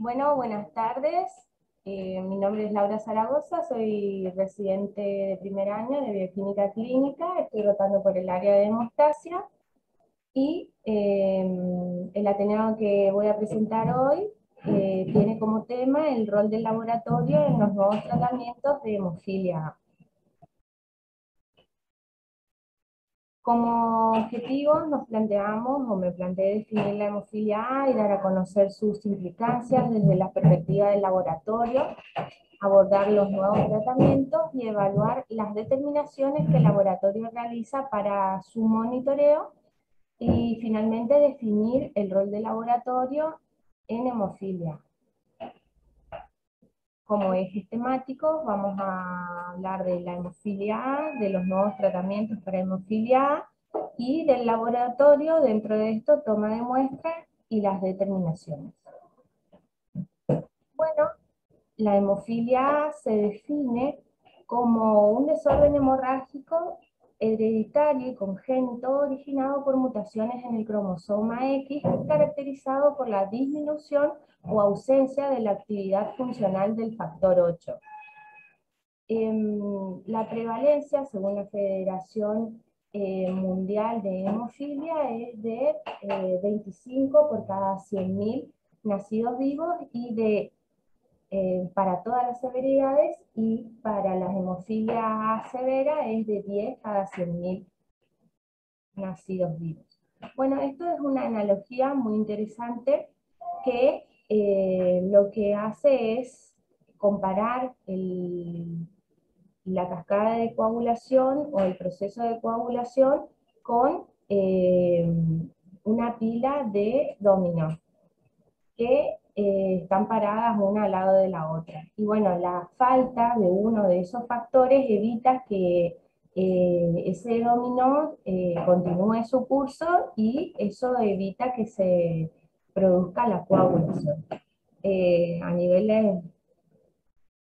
Bueno, buenas tardes. Mi nombre es Laura Zaragoza, soy residente de primer año de bioquímica clínica, estoy rotando por el área de hemostasia y el Ateneo que voy a presentar hoy tiene como tema el rol del laboratorio en los nuevos tratamientos de hemofilia A. Como objetivo nos planteamos, o me planteé definir la hemofilia A y dar a conocer sus implicancias desde la perspectiva del laboratorio, abordar los nuevos tratamientos y evaluar las determinaciones que el laboratorio realiza para su monitoreo y finalmente definir el rol del laboratorio en hemofilia. Como ejes temáticos vamos a hablar de la hemofilia A, de los nuevos tratamientos para hemofilia A y del laboratorio, dentro de esto, toma de muestras y las determinaciones. Bueno, la hemofilia A se define como un desorden hemorrágico hereditario y congénito originado por mutaciones en el cromosoma X, caracterizado por la disminución o ausencia de la actividad funcional del factor 8. La prevalencia, según la Federación Mundial de Hemofilia, es de 25 por cada 100.000 nacidos vivos y de para todas las severidades, y para las hemofilias severas es de 10 cada 100.000 nacidos vivos. Bueno, esto es una analogía muy interesante que lo que hace es comparar la cascada de coagulación o el proceso de coagulación con una pila de dominó que están paradas una al lado de la otra. Y bueno, la falta de uno de esos factores evita que ese dominó continúe su curso, y eso evita que se produzca la coagulación. A nivel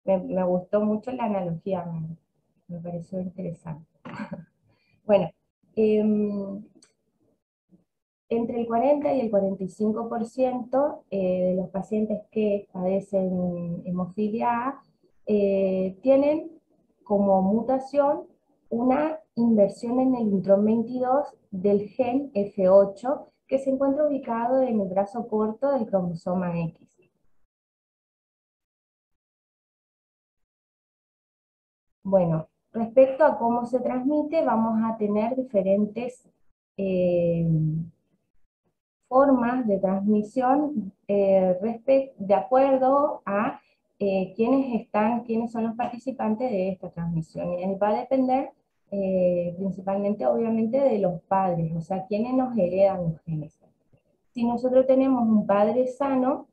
me gustó mucho la analogía, me pareció interesante. Bueno, entre el 40 y el 45% de los pacientes que padecen hemofilia A tienen como mutación una inversión en el intrón 22 del gen F8, que se encuentra ubicado en el brazo corto del cromosoma X. Bueno, respecto a cómo se transmite, vamos a tener diferentes eh, formas de transmisión de acuerdo a quiénes son los participantes de esta transmisión. Y va a depender principalmente, obviamente, de los padres, o sea, quiénes nos heredan los genes. Si nosotros tenemos un padre sano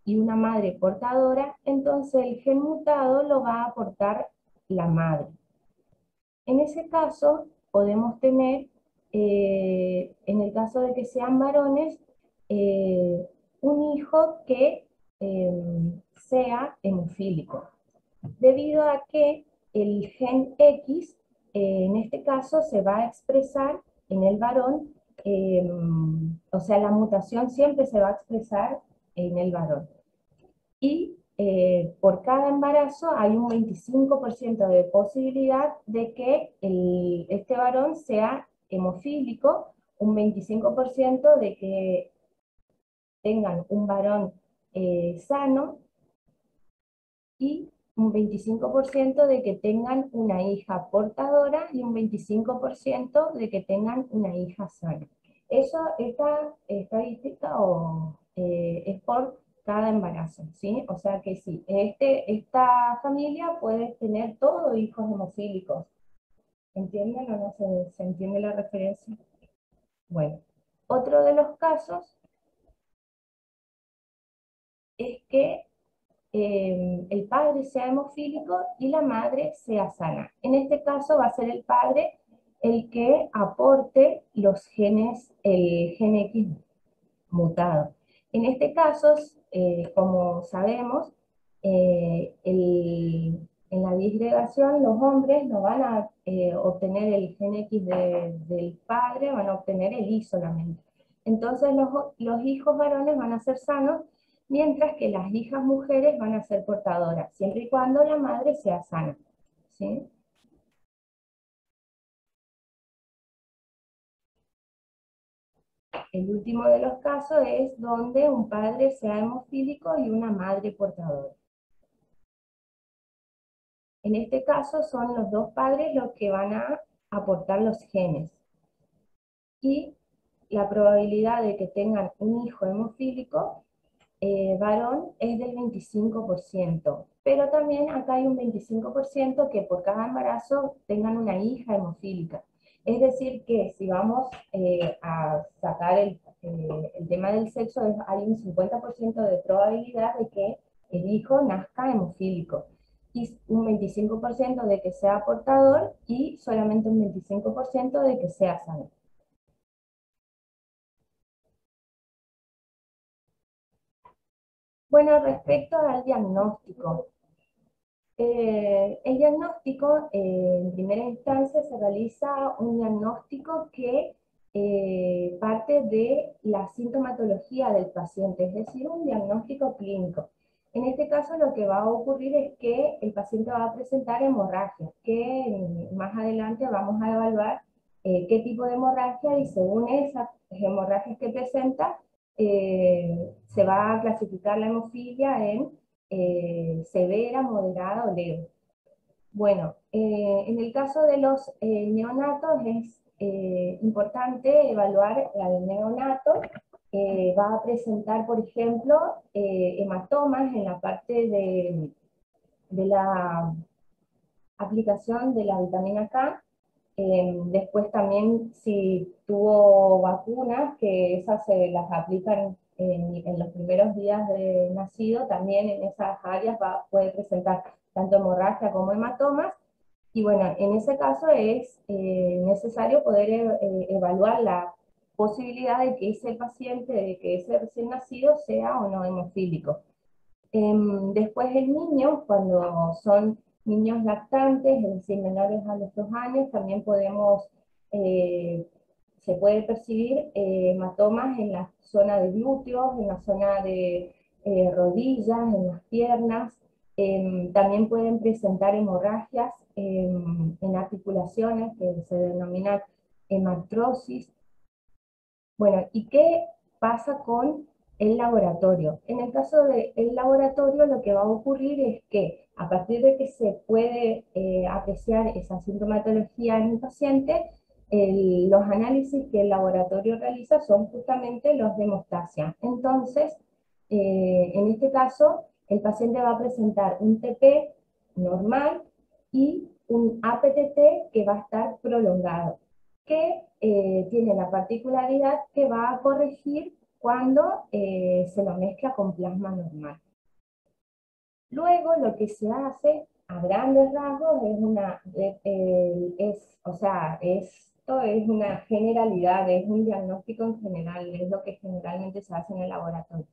y una madre portadora, entonces el gen mutado lo va a aportar la madre. En ese caso, podemos tener, en el caso de que sean varones, un hijo que sea hemofílico, debido a que el gen X, en este caso, se va a expresar en el varón, o sea, la mutación siempre se va a expresar en el varón. Y por cada embarazo hay un 25% de posibilidad de que este varón sea hemofílico, un 25% de que tengan un varón sano, y un 25% de que tengan una hija portadora y un 25% de que tengan una hija sana. Esta estadística es por cada embarazo, ¿sí? O sea que sí, esta familia puede tener todos hijos hemofílicos. ¿Entienden o no se entiende la referencia? Bueno, otro de los casos es que el padre sea hemofílico y la madre sea sana. En este caso va a ser el padre el que aporte los genes, el gen X mutado. En este caso, como sabemos, en la disgregación los hombres no van a obtener el gen X del padre, van a obtener el Y solamente. Entonces los hijos varones van a ser sanos, mientras que las hijas mujeres van a ser portadoras, siempre y cuando la madre sea sana, ¿sí? El último de los casos es donde un padre sea hemofílico y una madre portadora. En este caso son los dos padres los que van a aportar los genes. Y la probabilidad de que tengan un hijo hemofílico varón es del 25%, pero también acá hay un 25% que por cada embarazo tengan una hija hemofílica. Es decir, que si vamos a sacar el tema del sexo, hay un 50% de probabilidad de que el hijo nazca hemofílico y un 25% de que sea portador y solamente un 25% de que sea sano. Bueno, respecto al diagnóstico, el diagnóstico, en primera instancia, se realiza un diagnóstico que parte de la sintomatología del paciente, es decir, un diagnóstico clínico. En este caso, lo que va a ocurrir es que el paciente va a presentar hemorragia, que más adelante vamos a evaluar qué tipo de hemorragia y según esas hemorragias que presenta, se va a clasificar la hemofilia en severa, moderada o leve. Bueno, en el caso de los neonatos es importante evaluar al neonato. Va a presentar, por ejemplo, hematomas en la parte de la aplicación de la vitamina K. Después también si tuvo vacunas, que esas se las aplican en los primeros días de nacido, también en esas áreas puede presentar tanto hemorragia como hematomas. Y bueno, en ese caso es necesario poder evaluar la posibilidad de que ese paciente, de que ese recién nacido sea o no hemofílico. Después el niño, cuando son niños lactantes, es decir, menores a los 2 años, también eh, se puede percibir hematomas en la zona de glúteos, en la zona de rodillas, en las piernas. También pueden presentar hemorragias en articulaciones que se denominan hemartrosis. Bueno, ¿y qué pasa con el laboratorio? En el caso del laboratorio, lo que va a ocurrir es que a partir de que se puede apreciar esa sintomatología en el paciente, los análisis que el laboratorio realiza son justamente los de hemostasia. Entonces, en este caso, el paciente va a presentar un TP normal y un APTT que va a estar prolongado, que tiene la particularidad que va a corregir cuando se lo mezcla con plasma normal. Luego lo que se hace a grandes rasgos es o sea, esto es una generalidad, es un diagnóstico en general, es lo que generalmente se hace en el laboratorio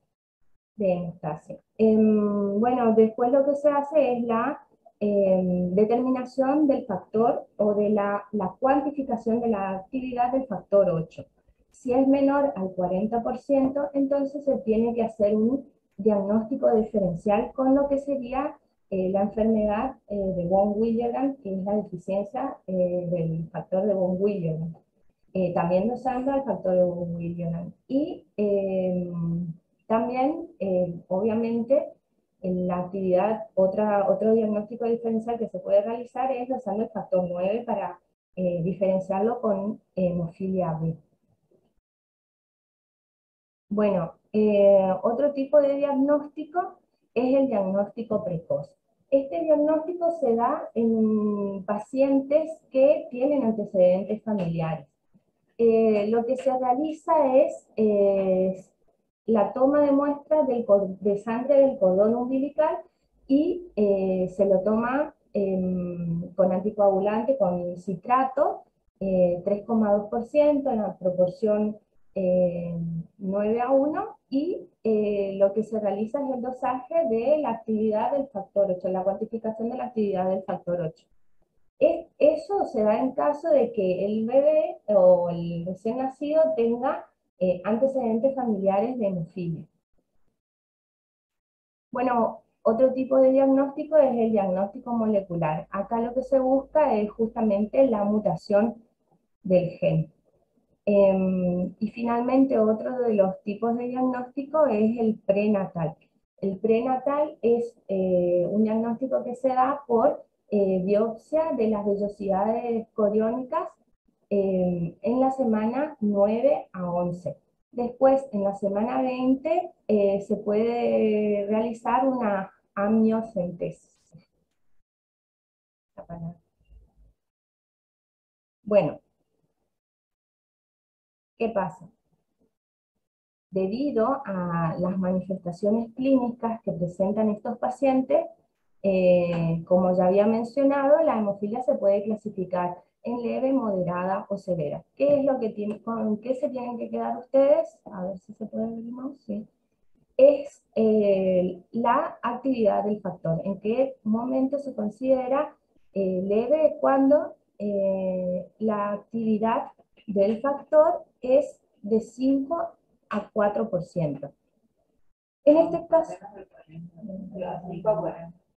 de hemostasia. Bueno, después lo que se hace es la determinación del factor o de la cuantificación de la actividad del factor 8. Si es menor al 40%, entonces se tiene que hacer un diagnóstico diferencial con lo que sería la enfermedad de von Willebrand, que es la deficiencia del factor de von Willebrand. También usando el factor de von Willebrand. Y también, obviamente, en la actividad, otro diagnóstico diferencial que se puede realizar es usando el factor 9 para diferenciarlo con hemofilia B. Bueno, otro tipo de diagnóstico es el diagnóstico precoz. Este diagnóstico se da en pacientes que tienen antecedentes familiares. Lo que se realiza es la toma de muestras de sangre del cordón umbilical y se lo toma con anticoagulante, con citrato, 3,2% en la proporción eh, 9:1, y lo que se realiza es el dosaje de la actividad del factor 8, la cuantificación de la actividad del factor 8. Eso se da en caso de que el bebé o el recién nacido tenga antecedentes familiares de hemofilia. Bueno, otro tipo de diagnóstico es el diagnóstico molecular. Acá lo que se busca es justamente la mutación del gen. Y finalmente otro de los tipos de diagnóstico es el prenatal. El prenatal es un diagnóstico que se da por biopsia de las vellosidades coriónicas en la semana 9 a 11. Después, en la semana 20, se puede realizar una amniocentesis. Bueno, ¿qué pasa? Debido a las manifestaciones clínicas que presentan estos pacientes, como ya había mencionado, la hemofilia se puede clasificar en leve, moderada o severa. ¿Qué es lo que con qué se tienen que quedar ustedes? A ver si se puede ver el mouse, sí. Es la actividad del factor. ¿En qué momento se considera leve? Cuando la actividad del factor es de 5 a 4%. En este caso,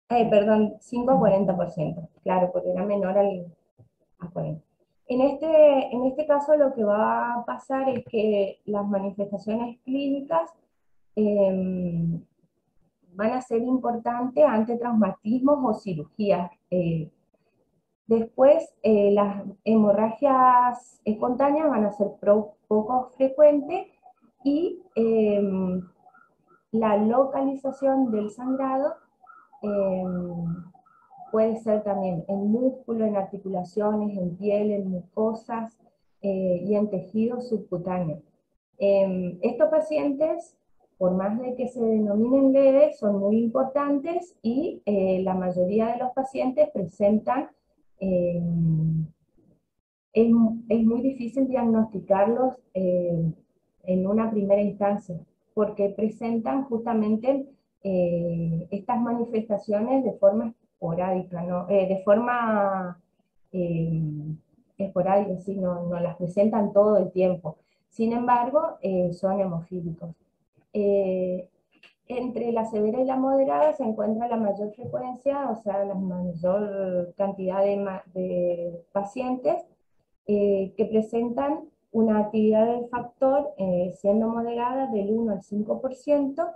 perdón, 5 a 40%, claro, porque era menor a 40. En este caso lo que va a pasar es que las manifestaciones clínicas eh, van a ser importantes ante traumatismos o cirugías. Después, las hemorragias espontáneas van a ser poco frecuentes y la localización del sangrado eh, puede ser también en músculo, en articulaciones, en piel, en mucosas y en tejidos subcutáneos. Estos pacientes, por más de que se denominen leves, son muy importantes y la mayoría de los pacientes presentan, eh, es, es muy difícil diagnosticarlos en una primera instancia, porque presentan justamente estas manifestaciones de forma esporádica, ¿no? De forma eh, esporádica, sí, no las presentan todo el tiempo. Sin embargo, son hemofílicos. Eh, Entre la severa y la moderada se encuentra la mayor frecuencia, o sea, la mayor cantidad de pacientes que presentan una actividad del factor siendo moderada del 1 al 5%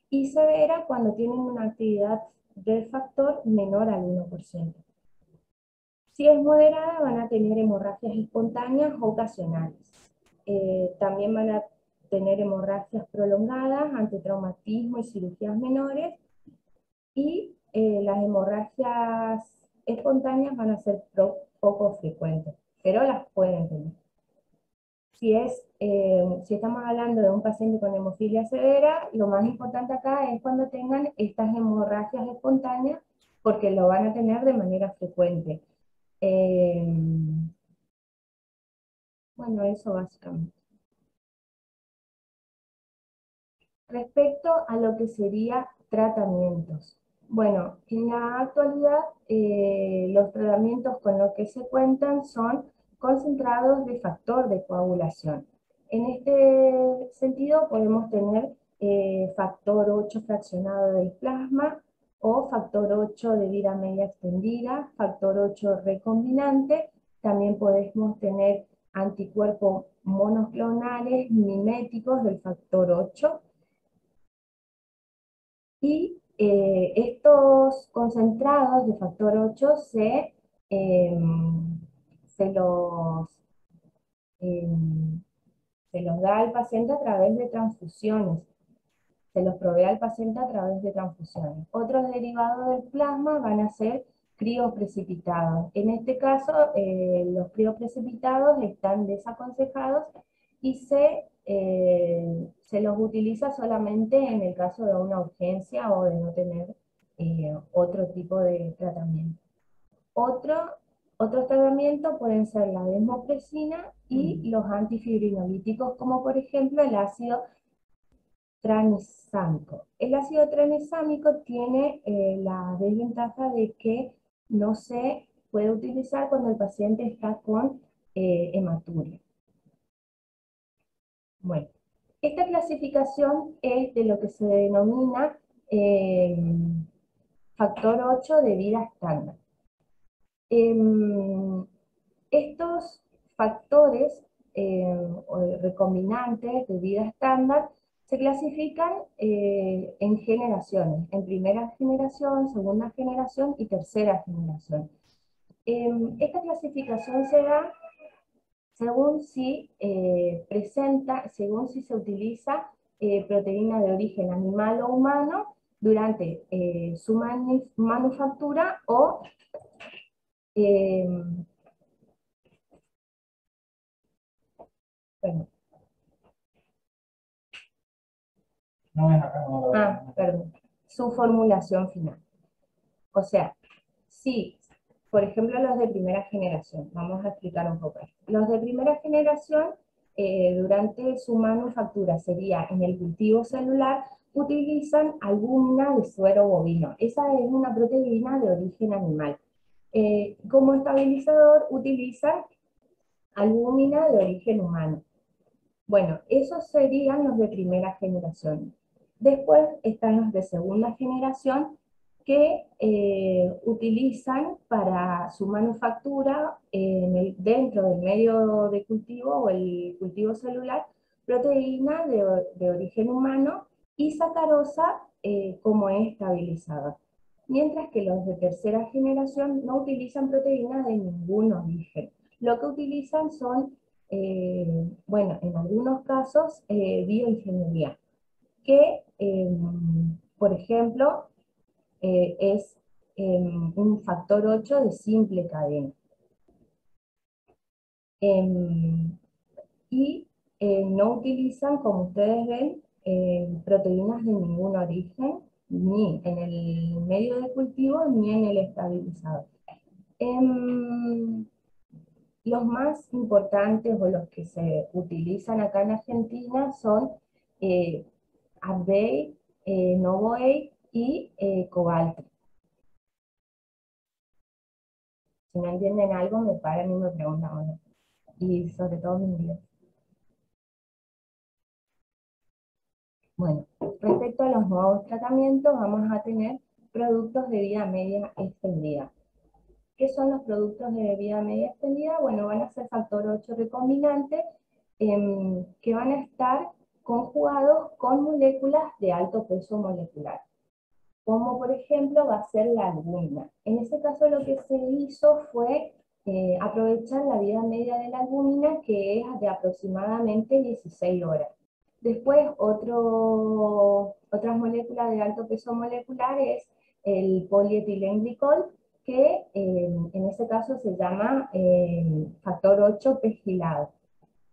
y severa cuando tienen una actividad del factor menor al 1%. Si es moderada, van a tener hemorragias espontáneas ocasionales. También van a tener hemorragias prolongadas ante traumatismo y cirugías menores, y las hemorragias espontáneas van a ser poco frecuentes, pero las pueden tener. Si estamos hablando de un paciente con hemofilia severa, lo más importante acá es cuando tengan estas hemorragias espontáneas, porque lo van a tener de manera frecuente. Eh, bueno, eso básicamente. Respecto a lo que sería tratamientos. Bueno, en la actualidad los tratamientos con los que se cuentan son concentrados de factor de coagulación. En este sentido podemos tener factor 8 fraccionado del plasma o factor 8 de vida media extendida, factor 8 recombinante. También podemos tener anticuerpos monoclonales miméticos del factor 8 y estos concentrados de factor 8 se los, em, se los da al paciente a través de transfusiones, se los provee al paciente a través de transfusiones. Otros derivados del plasma van a ser crioprecipitados. En este caso, los crioprecipitados están desaconsejados y se los utiliza solamente en el caso de una urgencia o de no tener otro tipo de tratamiento. Otros tratamientos pueden ser la desmopresina y los antifibrinolíticos, como por ejemplo el ácido tranexámico. El ácido tranexámico tiene la desventaja de que no se puede utilizar cuando el paciente está con hematuria. Bueno, esta clasificación es de lo que se denomina eh, factor 8 de vida estándar. Estos factores o recombinantes de vida estándar se clasifican en generaciones, en primera generación, segunda generación y tercera generación. Esta clasificación se da según si según si se utiliza proteína de origen animal o humano durante su manufactura o eh, bueno, perdón, su formulación final. O sea, si, por ejemplo, los de primera generación, vamos a explicar un poco. Los de primera generación, durante su manufactura, sería en el cultivo celular, utilizan albúmina de suero bovino. Esa es una proteína de origen animal. Como estabilizador utilizan albúmina de origen humano. Bueno, esos serían los de primera generación. Después están los de segunda generación que utilizan para su manufactura dentro del medio de cultivo o el cultivo celular proteína de origen humano y sacarosa como estabilizador. Mientras que los de tercera generación no utilizan proteínas de ningún origen. Lo que utilizan son bueno, en algunos casos, bioingeniería, que, por ejemplo, es un factor 8 de simple cadena. Y no utilizan, como ustedes ven, proteínas de ningún origen, ni en el medio de cultivo, ni en el estabilizador. Los más importantes o los que se utilizan acá en Argentina son Advait, Novoeit y Cobalti. Si no entienden algo, me paran y me preguntan. Bueno, y sobre todo en inglés. Bueno, respecto a los nuevos tratamientos, vamos a tener productos de vida media extendida. ¿Qué son los productos de vida media extendida? Bueno, van a ser factor 8 recombinante que van a estar conjugados con moléculas de alto peso molecular, como por ejemplo va a ser la albúmina. En este caso lo que se hizo fue aprovechar la vida media de la albúmina, que es de aproximadamente 16 horas. Después, otras moléculas de alto peso molecular es el polietilenglicol, que en ese caso se llama factor 8 pegilado.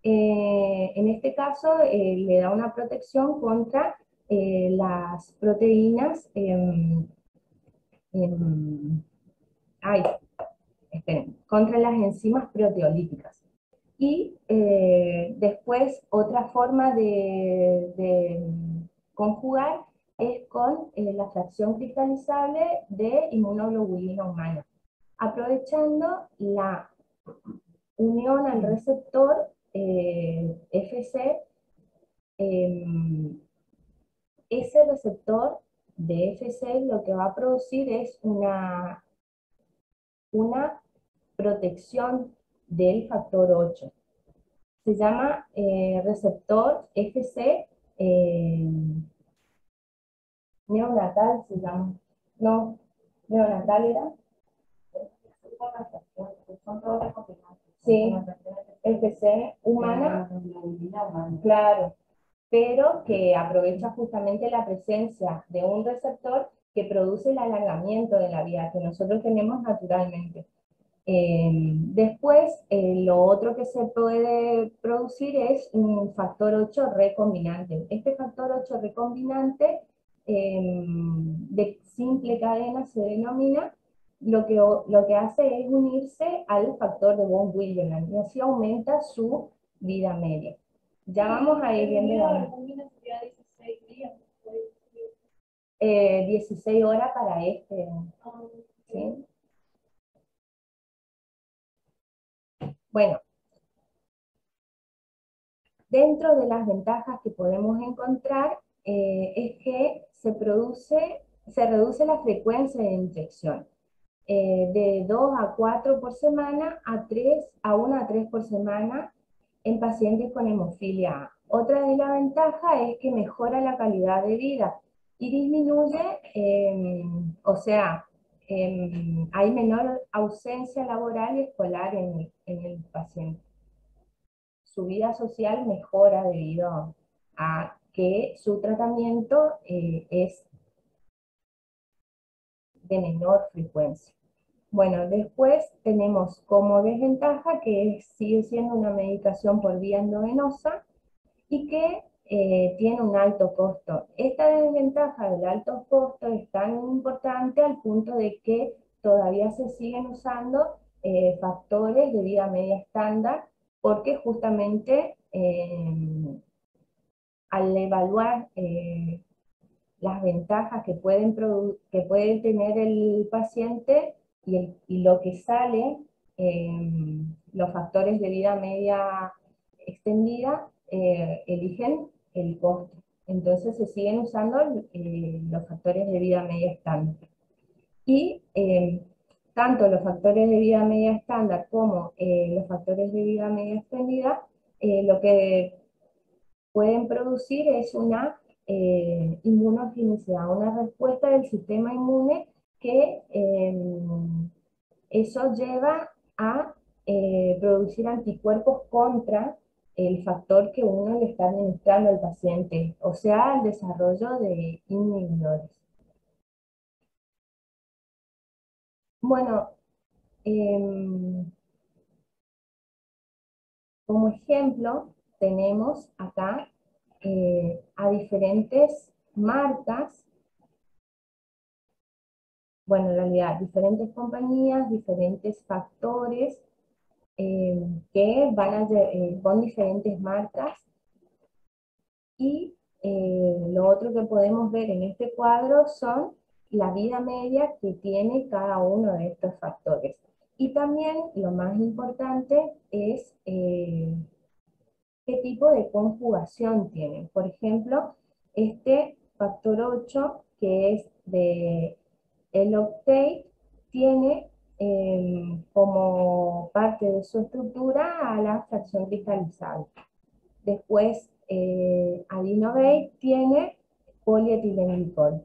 En este caso le da una protección contra las proteínas, ay, esperen, contra las enzimas proteolíticas. Y después otra forma de conjugar es con la fracción cristalizable de inmunoglobulina humana, aprovechando la unión al receptor FC. Ese receptor de FC lo que va a producir es una protección del factor 8. Se llama receptor FC neonatal, se llama. No, neonatal era. Sí, FC humana, claro, pero que aprovecha justamente la presencia de un receptor que produce el alargamiento de la vía que nosotros tenemos naturalmente. Después, lo otro que se puede producir es un factor 8 recombinante. Este factor 8 recombinante de simple cadena se denomina, lo que hace es unirse al factor de von Willebrand y así aumenta su vida media. Ya vamos a ir viendo. 16 horas para este. ¿Sí? Bueno, dentro de las ventajas que podemos encontrar es que se reduce la frecuencia de inyección de 2 a 4 por semana a 1 a 3 por semana en pacientes con hemofilia A. Otra de las ventajas es que mejora la calidad de vida y disminuye, o sea, hay menor ausencia laboral y escolar en el paciente. Su vida social mejora debido a que su tratamiento es de menor frecuencia. Bueno, después tenemos como desventaja que sigue siendo una medicación por vía endovenosa y que tiene un alto costo. Esta desventaja del alto costo es tan importante al punto de que todavía se siguen usando factores de vida media estándar porque justamente al evaluar las ventajas que puede tener el paciente y lo que sale, los factores de vida media extendida eligen el costo. Entonces se siguen usando los factores de vida media estándar. Y tanto los factores de vida media estándar como los factores de vida media extendida, lo que pueden producir es una inmunogenicidad, una respuesta del sistema inmune que eso lleva a producir anticuerpos contra el factor que uno le está administrando al paciente, o sea, el desarrollo de inhibidores. Bueno, como ejemplo, tenemos acá a diferentes marcas, bueno, en realidad, diferentes compañías, diferentes factores que van con diferentes marcas. Y lo otro que podemos ver en este cuadro son la vida media que tiene cada uno de estos factores. Y también lo más importante es qué tipo de conjugación tienen. Por ejemplo, este factor 8, que es de el octate, tiene como parte de su estructura a la fracción cristalizable. Después, Adinovate tiene polietilenglicol.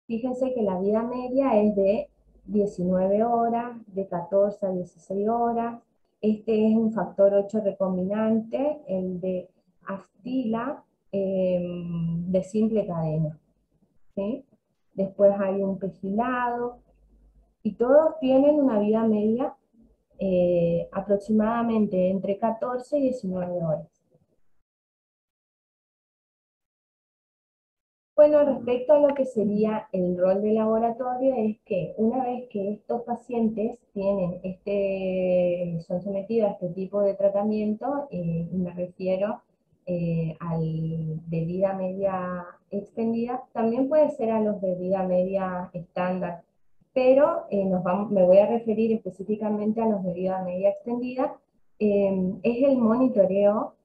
Fíjense que la vida media es de 19 horas, de 14 a 16 horas. Este es un factor 8 recombinante, el de Astila, de simple cadena. ¿Sí? Después hay un pegilado, y todos tienen una vida media aproximadamente entre 14 y 19 horas. Bueno, respecto a lo que sería el rol de laboratorio, es que una vez que estos pacientes son sometidos a este tipo de tratamiento, y me refiero al de vida media extendida, también puede ser a los de vida media estándar, pero me voy a referir específicamente a los de vida media extendida, es el monitoreo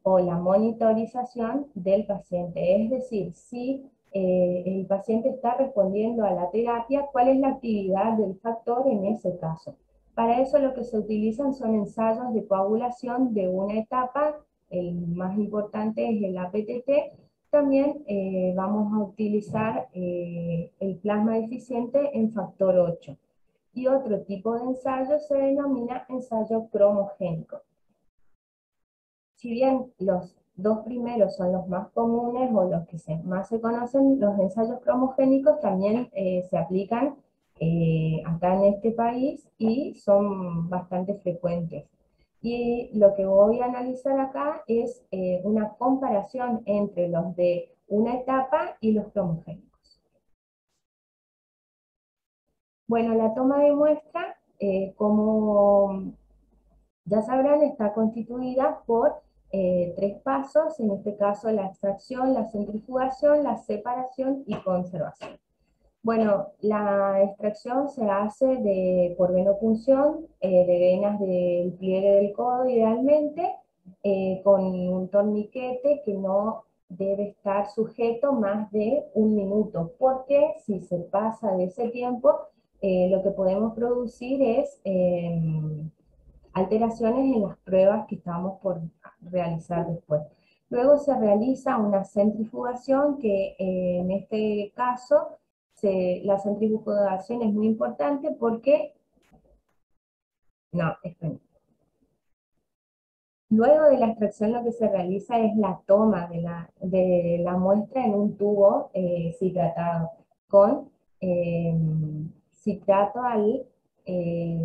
o la monitorización del paciente, es decir, si el paciente está respondiendo a la terapia, cuál es la actividad del factor en ese caso. Para eso lo que se utilizan son ensayos de coagulación de una etapa, el más importante es el APTT. También vamos a utilizar el plasma deficiente en factor 8. Y otro tipo de ensayo se denomina ensayo cromogénico. Si bien los dos primeros son los más comunes o los que más se conocen, los ensayos cromogénicos también se aplican acá en este país y son bastante frecuentes. Y lo que voy a analizar acá es una comparación entre los de una etapa y los cromogénicos. Bueno, la toma de muestra, como ya sabrán, está constituida por tres pasos, en este caso la extracción, la centrifugación, la separación y conservación. Bueno, la extracción se hace por venopunción de venas del pliegue del codo idealmente, con un torniquete que no debe estar sujeto más de un minuto, porque si se pasa de ese tiempo, lo que podemos producir es alteraciones en las pruebas que estamos por realizar después. Luego se realiza una centrifugación que en este caso la centrifugación es muy importante porque, no, esperen. Luego de la extracción lo que se realiza es la toma de la muestra en un tubo citratado con citrato eh,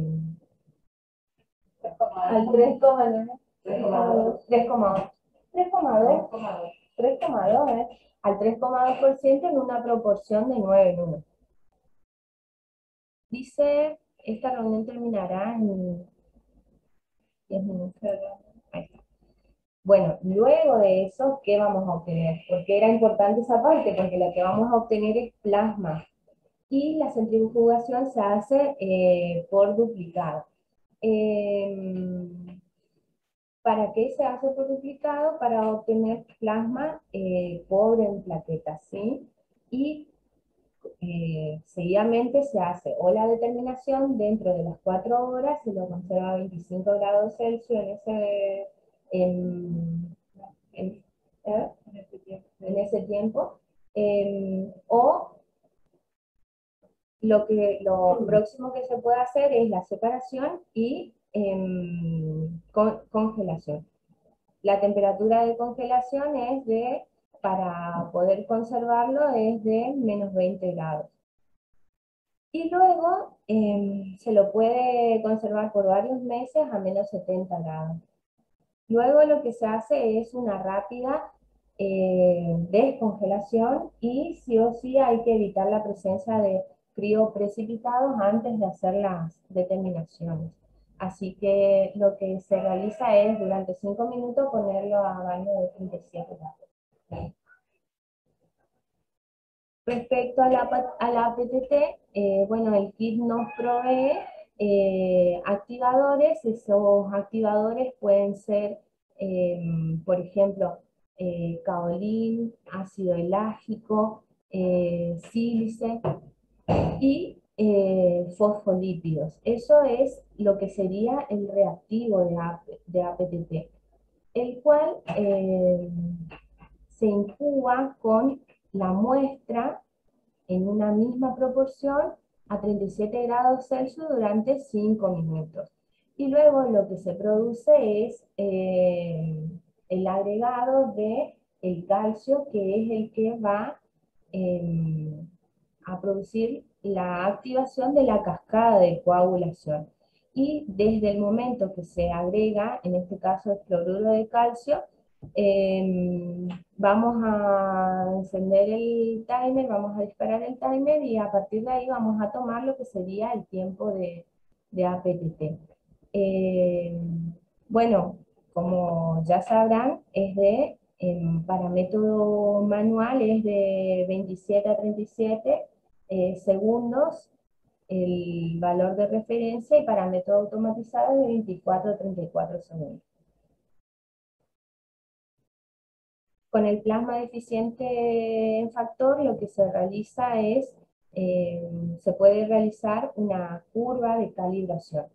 al 3,9, 3,2, 3,2, 3,2, al 3,2% en una proporción de 9 en 1. Dice, esta reunión terminará en 10 minutos. Ahí está. Bueno, luego de eso, ¿qué vamos a obtener? Porque era importante esa parte, porque lo que vamos a obtener es plasma. Y la centrifugación se hace por duplicado. ¿Para qué se hace por duplicado? Para obtener plasma pobre en plaquetas, ¿sí? Y seguidamente se hace o la determinación dentro de las 4 horas, se lo conserva a 25 grados Celsius en, en, ¿eh? en ese tiempo, o lo próximo que se puede hacer es la separación y congelación. La temperatura de congelación es para poder conservarlo, es de menos 20 grados. Y luego se lo puede conservar por varios meses a menos 70 grados. Luego lo que se hace es una rápida descongelación y sí o sí hay que evitar la presencia de frío precipitados antes de hacer las determinaciones. Así que lo que se realiza es durante 5 minutos ponerlo a baño de 37 grados. Respecto a la PTT, bueno, el kit nos provee activadores. Esos activadores pueden ser, por ejemplo, caolín, ácido elágico, sílice y fosfolípidos. Eso es lo que sería el reactivo de APTT, el cual se incuba con la muestra en una misma proporción a 37 grados Celsius durante 5 minutos. Y luego lo que se produce es el agregado de el calcio, que es el que va a producir la activación de la cascada de coagulación. Y desde el momento que se agrega, en este caso el cloruro de calcio, vamos a encender el timer, vamos a disparar el timer y a partir de ahí vamos a tomar lo que sería el tiempo de APTT. Bueno, como ya sabrán, para método manual es de 27 a 37 segundos el valor de referencia, y para método automatizado es de 24 a 34 segundos. Con el plasma deficiente en factor, lo que se realiza es, se puede realizar una curva de calibración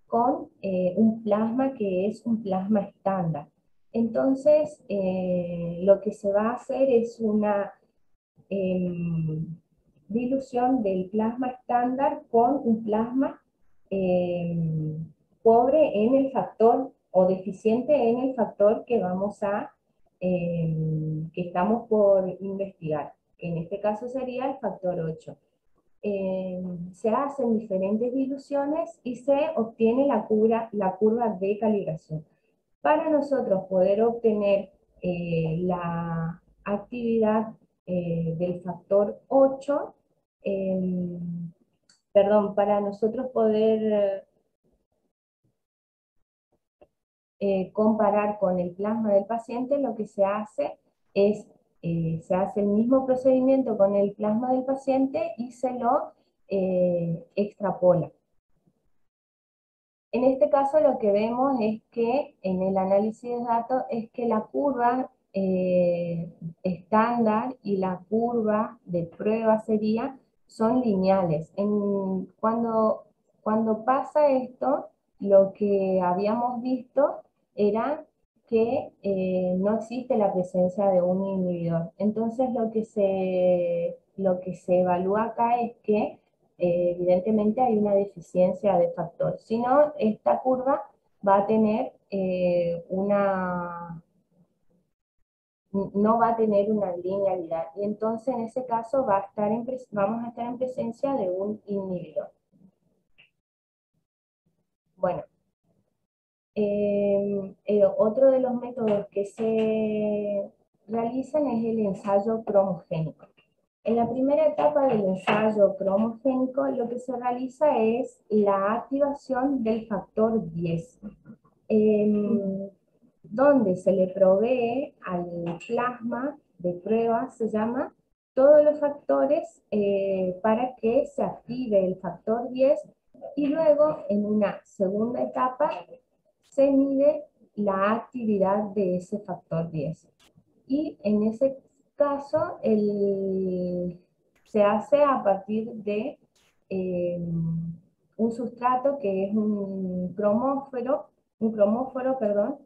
con un plasma que es un plasma estándar. Entonces, lo que se va a hacer es una dilución del plasma estándar con un plasma pobre en el factor o deficiente en el factor que que estamos por investigar, que en este caso sería el factor 8. Se hacen diferentes diluciones y se obtiene la curva de calibración. Para nosotros poder obtener la actividad del factor 8, perdón, para nosotros poder comparar con el plasma del paciente, lo que se hace es, se hace el mismo procedimiento con el plasma del paciente y se lo extrapola. En este caso lo que vemos es que en el análisis de datos es que la curva estándar y la curva de prueba son lineales. Cuando pasa esto, lo que habíamos visto era que no existe la presencia de un inhibidor. Entonces lo que se evalúa acá es que evidentemente hay una deficiencia de factor. Si no, esta curva va a tener no va a tener una linealidad. Y entonces en ese caso vamos a estar en presencia de un inhibidor. Bueno, otro de los métodos que se realizan es el ensayo cromogénico. En la primera etapa del ensayo cromogénico, lo que se realiza es la activación del factor 10, donde se le provee al plasma de prueba, se llama, todos los factores para que se active el factor 10, y luego en una segunda etapa se mide la actividad de ese factor 10. Y en ese caso se hace a partir de un sustrato que es un cromóforo, perdón,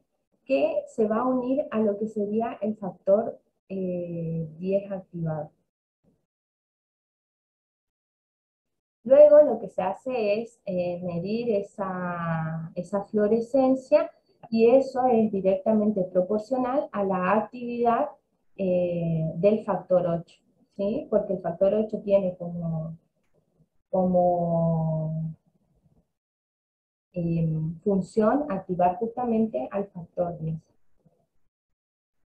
que se va a unir a lo que sería el factor 10 activado. Luego lo que se hace es medir esa fluorescencia, y eso es directamente proporcional a la actividad del factor 8, ¿sí? Porque el factor 8 tiene como función activar justamente al factor 10.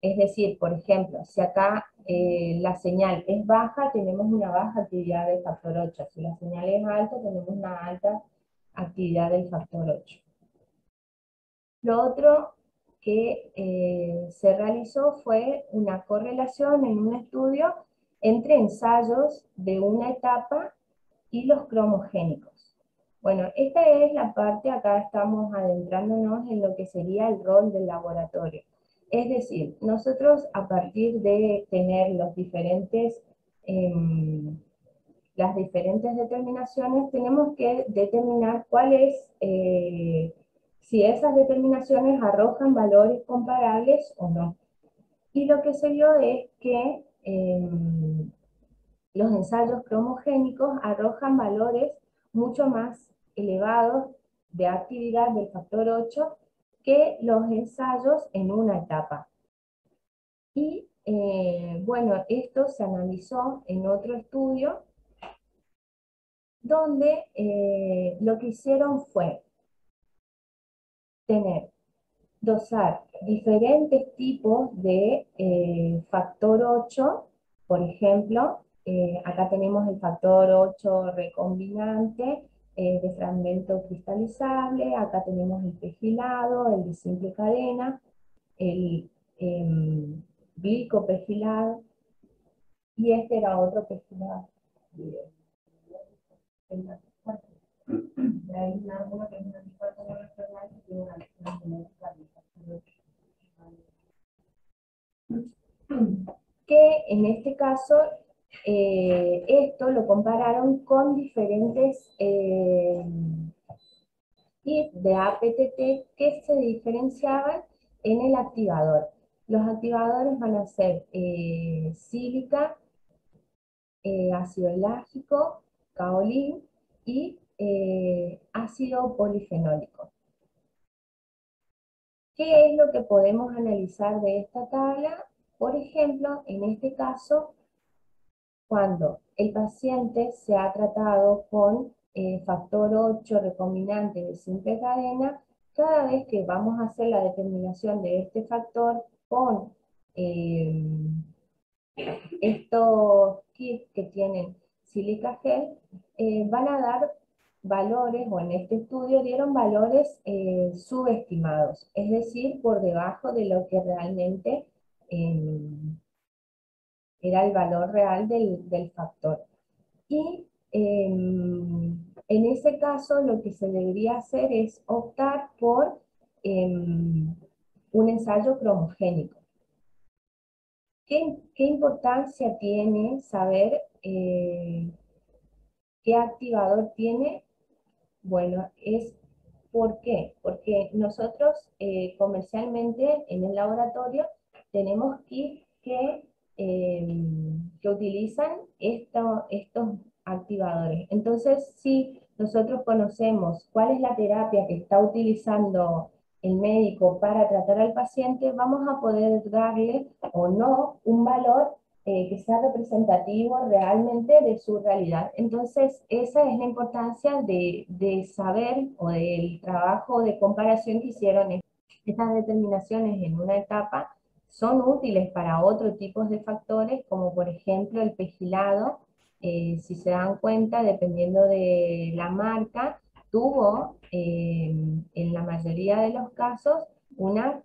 Es decir, por ejemplo, si acá la señal es baja, tenemos una baja actividad del factor 8. Si la señal es alta, tenemos una alta actividad del factor 8. Lo otro que se realizó fue una correlación en un estudio entre ensayos de una etapa y los cromogénicos. Bueno, esta es la parte, acá estamos adentrándonos en lo que sería el rol del laboratorio. Es decir, nosotros a partir de tener las diferentes determinaciones, tenemos que determinar si esas determinaciones arrojan valores comparables o no. Y lo que se vio es que los ensayos cromogénicos arrojan valores mucho más elevados de actividad del factor 8 que los ensayos en una etapa. Y bueno, esto se analizó en otro estudio donde lo que hicieron fue dosar diferentes tipos de factor 8. Por ejemplo, acá tenemos el factor 8 recombinante de fragmento cristalizable, acá tenemos el pegilado, el de simple cadena, el glicopegilado, y este era otro pegilado. Que en este caso esto lo compararon con diferentes kits de APTT que se diferenciaban en el activador. Los activadores van a ser sílica, ácido elágico, caolín y ácido polifenólico. ¿Qué es lo que podemos analizar de esta tabla? Por ejemplo, en este caso, cuando el paciente se ha tratado con factor 8 recombinante de simple cadena, cada vez que vamos a hacer la determinación de este factor con estos kits que tienen sílica gel, van a dar valores, o en este estudio dieron valores subestimados, es decir, por debajo de lo que realmente era el valor real del factor. Y en ese caso lo que se debería hacer es optar por un ensayo cromogénico. ¿Qué importancia tiene saber qué activador tiene? Bueno, ¿por qué? Porque nosotros comercialmente en el laboratorio tenemos kits eh, que utilizan estos activadores. Entonces, si nosotros conocemos cuál es la terapia que está utilizando el médico para tratar al paciente, vamos a poder darle o no un valor que sea representativo realmente de su realidad. Entonces, esa es la importancia de saber o del trabajo de comparación que hicieron. Estas determinaciones en una etapa son útiles para otro tipo de factores, como por ejemplo el pegilado. Si se dan cuenta, dependiendo de la marca, tuvo en la mayoría de los casos una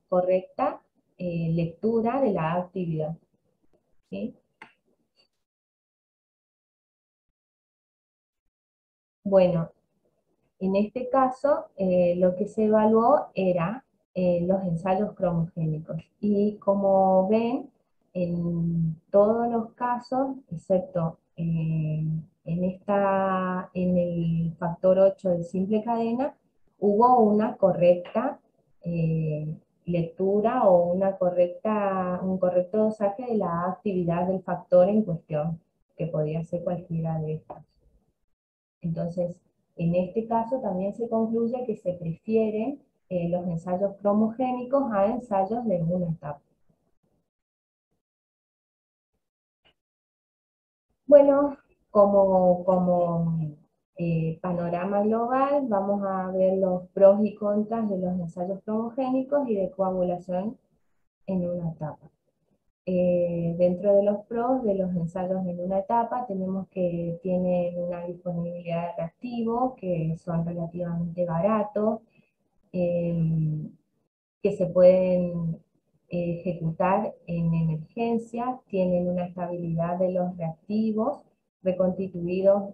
correcta lectura de la actividad. ¿Sí? Bueno, en este caso lo que se evaluó era los ensayos cromogénicos. Y como ven, en todos los casos, excepto en el factor 8 de simple cadena, hubo una correcta eh, lectura o un correcto dosaje de la actividad del factor en cuestión, que podía ser cualquiera de estos. Entonces, en este caso también se concluye que se prefieren los ensayos cromogénicos a ensayos de una etapa. Bueno, como panorama global, vamos a ver los pros y contras de los ensayos cromogénicos y de coagulación en una etapa. Dentro de los pros de los ensayos en una etapa, tenemos que tienen una disponibilidad de reactivos, que son relativamente baratos, eh, que se pueden ejecutar en emergencia, tienen una estabilidad de los reactivos reconstituidos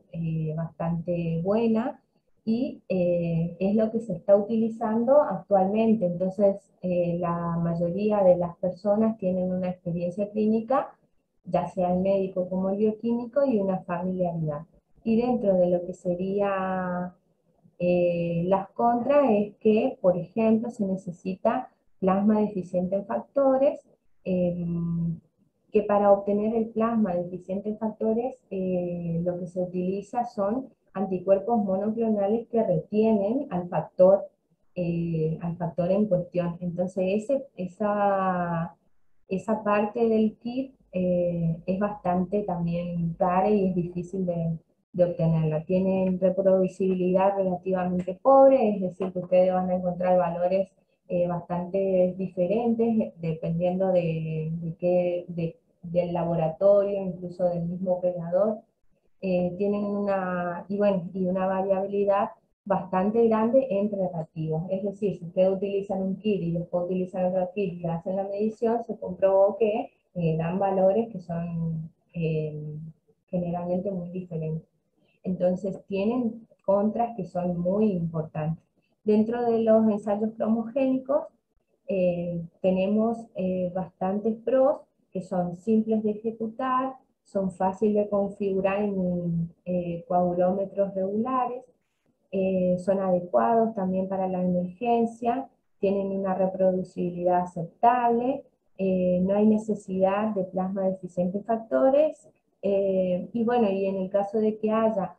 bastante buena y es lo que se está utilizando actualmente. Entonces, la mayoría de las personas tienen una experiencia clínica, ya sea el médico como el bioquímico, y una familiaridad. Y dentro de lo que sería las contras es que, por ejemplo, se necesita plasma deficiente en factores, eh, que para obtener el plasma deficiente en factores lo que se utiliza son anticuerpos monoclonales que retienen al factor en cuestión. Entonces, esa parte del kit es bastante también cara y es difícil de obtenerla. Tienen reproducibilidad relativamente pobre, es decir, que ustedes van a encontrar valores bastante diferentes dependiendo del laboratorio, incluso del mismo operador. Tienen y una variabilidad bastante grande entre reactivos. Es decir, si ustedes utilizan un kit y después utilizan otro kit y hacen la medición, se comprobó que dan valores que son generalmente muy diferentes. Entonces tienen contras que son muy importantes. Dentro de los ensayos cromogénicos tenemos bastantes pros que son simples de ejecutar, son fáciles de configurar en coagulómetros regulares, son adecuados también para la emergencia, tienen una reproducibilidad aceptable, no hay necesidad de plasma deficiente en factores, y bueno, y en el caso de que haya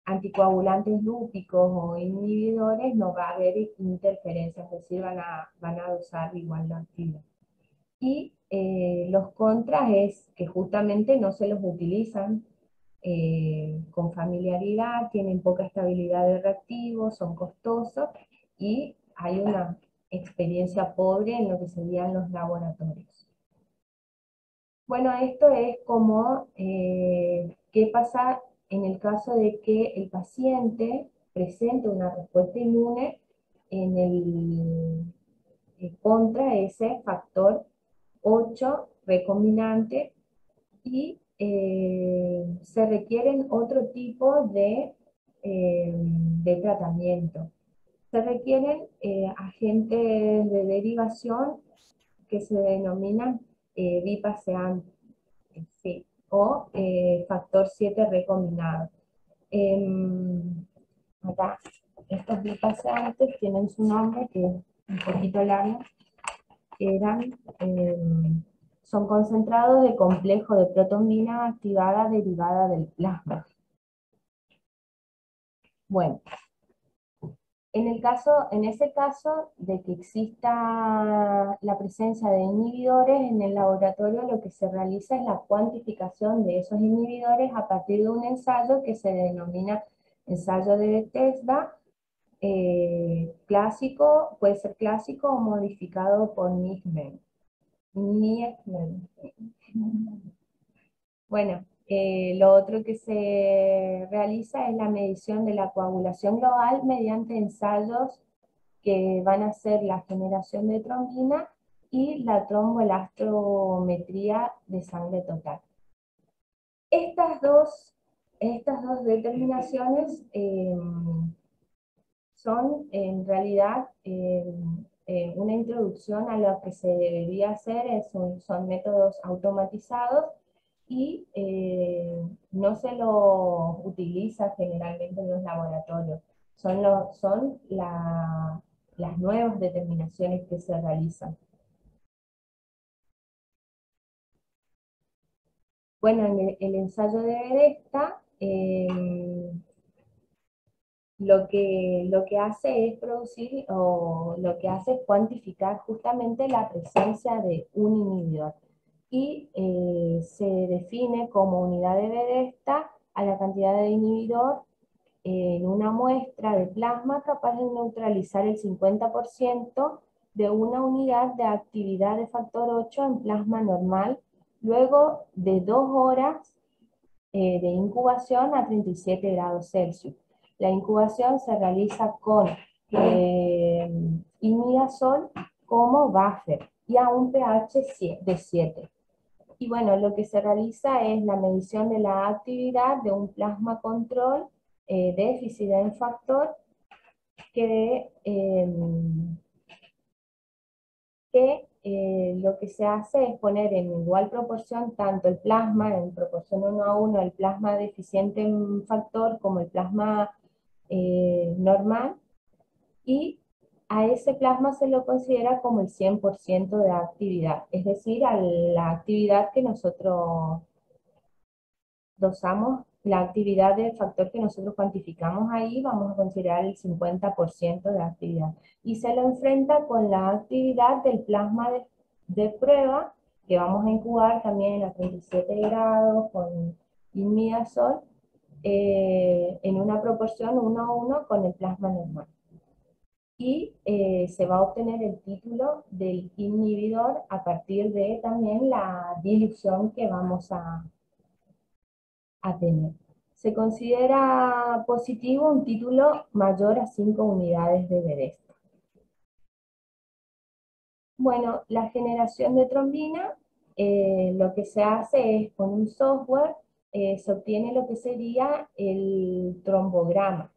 anticoagulantes lúpicos o inhibidores, no va a haber interferencias, es decir, van a dosar igual la actividad. Y los contras es que justamente no se los utilizan con familiaridad, tienen poca estabilidad de reactivos, son costosos y hay una experiencia pobre en lo que serían los laboratorios. Bueno, esto es como qué pasa en el caso de que el paciente presente una respuesta inmune en contra ese factor 8 recombinante y se requieren otro tipo de tratamiento. Se requieren agentes de derivación que se denominan bipaseantes, sí, o factor 7 recombinado. Acá, estos bipaseantes tienen su nombre, que es un poquito largo, eran, son concentrados de complejo de protonina activada derivada del plasma. Bueno, en ese caso de que exista la presencia de inhibidores, en el laboratorio lo que se realiza es la cuantificación de esos inhibidores a partir de un ensayo que se denomina ensayo de Bethesda, clásico, puede ser clásico o modificado por Nichtmann. Bueno, lo otro que se realiza es la medición de la coagulación global mediante ensayos que van a ser la generación de trombina y la tromboelastrometría de sangre total. Estas dos determinaciones son en realidad una introducción a lo que se debería hacer, son métodos automatizados y no se lo utiliza generalmente en los laboratorios. Son las nuevas determinaciones que se realizan. Bueno, en el ensayo de Bethesda, lo que hace es producir, o lo que hace es cuantificar justamente la presencia de un inhibidor. Y se define como unidad de Bethesda a la cantidad de inhibidor en una muestra de plasma capaz de neutralizar el 50% de una unidad de actividad de factor 8 en plasma normal, luego de 2 horas de incubación a 37 grados Celsius. La incubación se realiza con imidazol como buffer y a un pH de 7. Y bueno, lo que se realiza es la medición de la actividad de un plasma control déficit en factor que, lo que se hace es poner en igual proporción tanto el plasma, en proporción 1:1, el plasma deficiente en factor como el plasma normal, y a ese plasma se lo considera como el 100% de actividad, es decir, a la actividad que nosotros dosamos, la actividad del factor que nosotros cuantificamos ahí, vamos a considerar el 50% de actividad. Y se lo enfrenta con la actividad del plasma de prueba, que vamos a incubar también a 37 grados con imidazol, en una proporción 1:1 con el plasma normal. Y se va a obtener el título del inhibidor a partir de también la dilución que vamos a tener. Se considera positivo un título mayor a 5 unidades de Bethesda. Bueno, la generación de trombina, lo que se hace es con un software, se obtiene lo que sería el trombograma.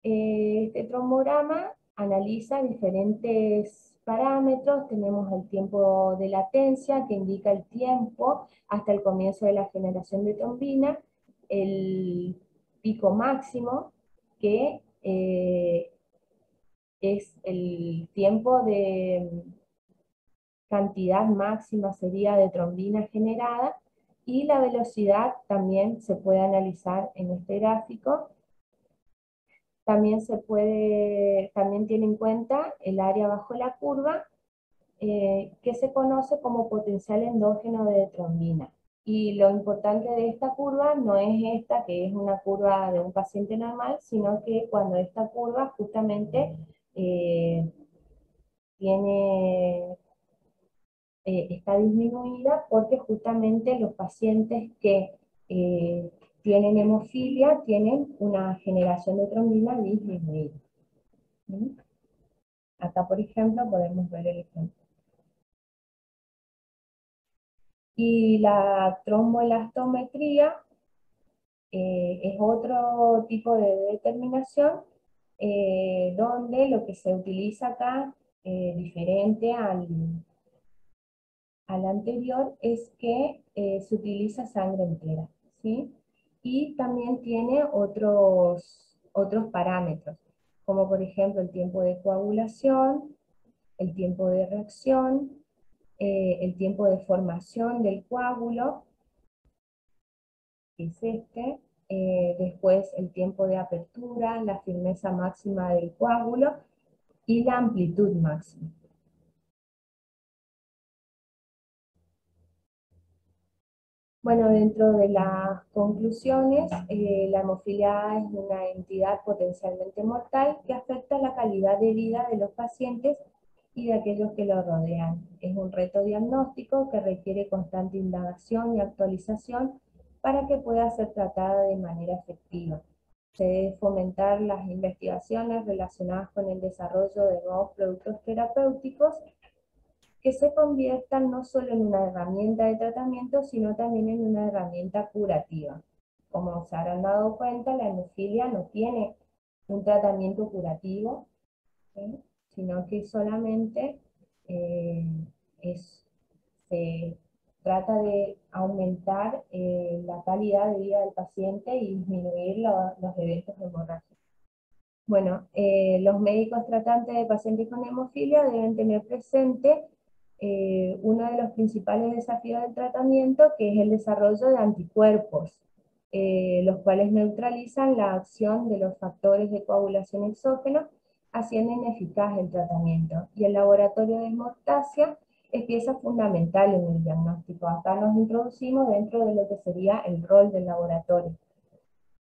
Este trombograma analiza diferentes parámetros. Tenemos el tiempo de latencia, que indica el tiempo hasta el comienzo de la generación de trombina, el pico máximo, que es el tiempo de cantidad máxima sería de trombina generada, y la velocidad también se puede analizar en este gráfico. También tiene en cuenta el área bajo la curva, que se conoce como potencial endógeno de trombina. Y lo importante de esta curva no es esta, que es una curva de un paciente normal, sino que cuando esta curva justamente eh, tiene, está disminuida, porque justamente los pacientes que tienen hemofilia tienen una generación de trombina disminuida. ¿Mm? Acá, por ejemplo, podemos ver el ejemplo. Y la tromboelastometría es otro tipo de determinación donde lo que se utiliza acá, diferente al anterior, es que se utiliza sangre entera, ¿sí? Y también tiene otros parámetros, como por ejemplo el tiempo de coagulación, el tiempo de reacción, el tiempo de formación del coágulo, que es este, después el tiempo de apertura, la firmeza máxima del coágulo y la amplitud máxima. Bueno, dentro de las conclusiones, la hemofilia es una entidad potencialmente mortal que afecta la calidad de vida de los pacientes y de aquellos que lo rodean. Es un reto diagnóstico que requiere constante indagación y actualización para que pueda ser tratada de manera efectiva. Se debe fomentar las investigaciones relacionadas con el desarrollo de nuevos productos terapéuticos que se conviertan no solo en una herramienta de tratamiento, sino también en una herramienta curativa. Como se habrán dado cuenta, la hemofilia no tiene un tratamiento curativo, ¿sí? Sino que solamente eh, es, se trata de aumentar la calidad de vida del paciente y disminuir los eventos hemorrágicos. Bueno, los médicos tratantes de pacientes con hemofilia deben tener presente uno de los principales desafíos del tratamiento, que es el desarrollo de anticuerpos, los cuales neutralizan la acción de los factores de coagulación exógenos, haciendo ineficaz el tratamiento. Y el laboratorio de hemostasia es pieza fundamental en el diagnóstico. Acá nos introducimos dentro de lo que sería el rol del laboratorio.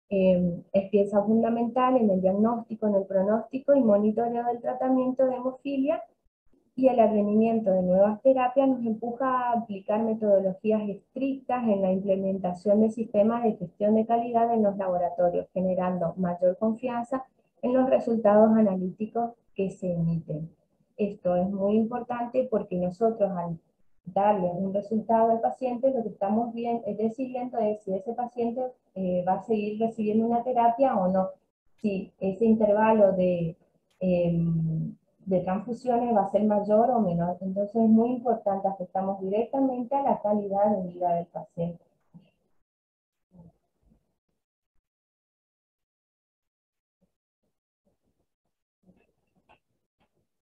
Es pieza fundamental en el diagnóstico, en el pronóstico y monitoreo del tratamiento de hemofilia, y el advenimiento de nuevas terapias nos empuja a aplicar metodologías estrictas en la implementación de sistemas de gestión de calidad en los laboratorios, generando mayor confianza en los resultados analíticos que se emiten. Esto es muy importante porque nosotros, al darle un resultado al paciente, lo que estamos decidiendo es si ese paciente va a seguir recibiendo una terapia o no, si ese intervalo de transfusiones va a ser mayor o menor. Entonces es muy importante, afectamos directamente a la calidad de vida del paciente.